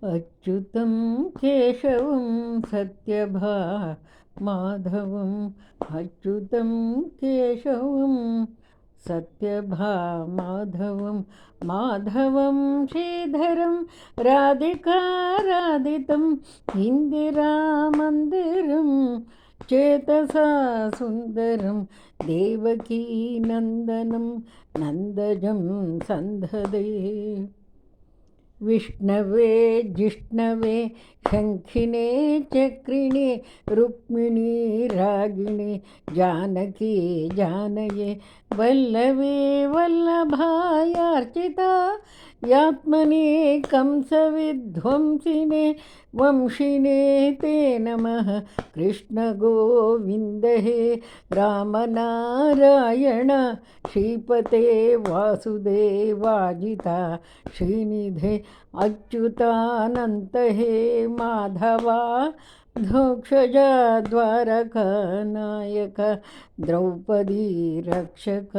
अच्युतं केशवं सत्यभामाधवम् अच्युतं केशवं सत्यभामाधवं माधवं श्रीधरं राधिकाराधितं इन्दिरामन्दिरं चेतसा सुन्दरं देवकी नन्दनं नन्दजं सन्धदे विष्णवे जिष्णवे शङ्खिने चक्रिणे रुक्मिणी रागिणे जानकी जानये वल्लवे वल्लभायार्चिता यात्मने कंसविध्वंसिने वंशिने ते नमः कृष्णगोविन्द हे रामनारायण श्रीपते वासुदेवाजिता श्रीनिधे अच्युतानन्त हे माधवा धोक्षजा द्वारका नायक द्रौपदी रक्षक।